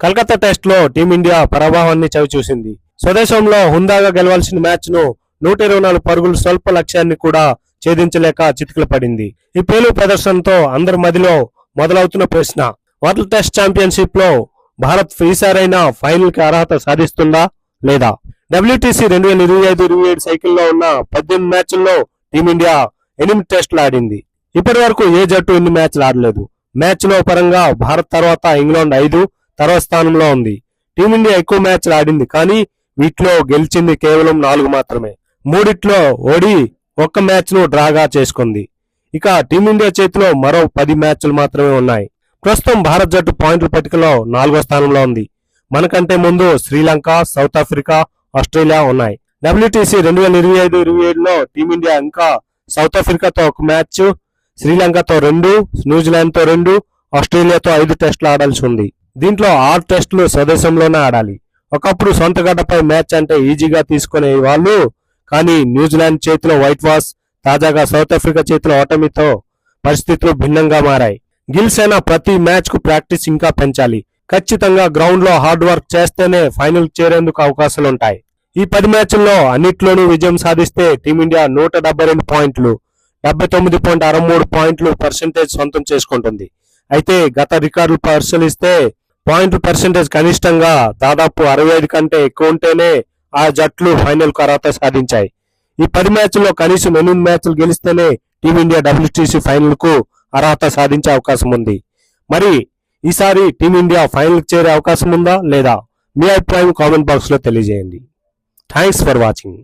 Calcutta test లో team India పరాభవాన్ని చవిచూసింది. స్వదేశంలో హుందాగా గెలవాల్సిన మ్యాచ్ ను 124 పరుగుల స్వల్ప లక్ష్యాన్ని కూడా ఛేదించలేక చితికిల పడింది. ఈ పేలు ప్రదర్శనతో అందరి మదిలో మొదలవుతున్న ప్రశ్న, వరల్డ్ టెస్ట్ ఛాంపియన్షిప్ లో భారత్ ఈసారైనా ఫైనల్ కి అర్హత సాధిస్తుందా లేదా? WTC 2025-27 సైకిల్లో ఉన్న 18 మ్యాచ్ల్లో టీమిండియా 8 టెస్టులు ఆడింది. ఇప్పటి వరకు ఏ జట్టు ఎన్ని మ్యాచ్లు ఆడలేదు. మ్యాచ్ లో పరంగా భారత్ తర్వాత ఇంగ్లాండ్ 5 తర్వాత స్థానంలో ఉంది. టీమిండియా ఎక్కువ మ్యాచ్లు ఆడింది, కానీ వీటిలో గెలిచింది కేవలం 4 మాత్రమే. మూడిట్లో ఓడి ఒక్క మ్యాచ్ ను డ్రాగా చేసుకుంది. ఇక టీమిండియా చేతిలో మరో 10 మ్యాచ్లు మాత్రమే ఉన్నాయి. ప్రస్తుతం భారత్ జట్టు పాయింట్ల పట్టికలో 4వ స్థానంలో ఉంది. మనకంటే ముందు శ్రీలంక, సౌత్ ఆఫ్రికా, ఆస్ట్రేలియా ఉన్నాయి. WTC 2025-27లో టీమిండియా ఇంకా సౌత్ ఆఫ్రికాతో 1 మ్యాచ్, శ్రీలంకతో 2, న్యూజిలాండ్ తో 2, ఆస్ట్రేలియాతో 5 టెస్టులు ఆడాల్సి ఉంది. దీంట్లో 6 టెస్టులు స్వదేశంలోనే ఆడాలి. ఒకప్పుడు సొంత గడ్డపై మ్యాచ్ అంటే ఈజీగా తీసుకునే వాళ్ళు, కానీ న్యూజిలాండ్ చేతిలో వైట్ వాష్, తాజాగా సౌత్ ఆఫ్రికా చేతిలో ఓటమితో పరిస్థితులు భిన్నంగా మారాయి. గిల్స్ అయినా ప్రతి మ్యాచ్ కు ప్రాక్టీస్ ఇంకా పెంచాలి. ఖచ్చితంగా గ్రౌండ్ లో హార్డ్ వర్క్ చేస్తేనే ఫైనల్ చేరేందుకు అవకాశాలుంటాయి. ఈ 10 మ్యాచ్ల్లో అన్నిట్లోనూ విజయం సాధిస్తే టీమిండియా 172 పాయింట్లు, 79.63 పాయింట్లు పర్సెంటేజ్ సొంతం చేసుకుంటుంది. అయితే గత రికార్డులు పరిశీలిస్తే పాయింట్ల పర్సెంటేజ్ కనిష్టంగా దాదాపు 65 కంటే ఎక్కువ ఉంటేనే ఆ జట్లు ఫైనల్ కు అర్హత సాధించాయి. ఈ 10 మ్యాచ్ల్లో కనీసం 8 మ్యాచ్లు గెలిస్తేనే టీమిండియా WTC ఫైనల్ కు అర్హత సాధించే అవకాశం ఉంది. మరి ఈసారి టీమిండియా ఫైనల్ చేరే అవకాశం ఉందా లేదా? మీ అభిప్రాయం కామెంట్ బాక్స్ లో తెలియజేయండి. Thanks for watching.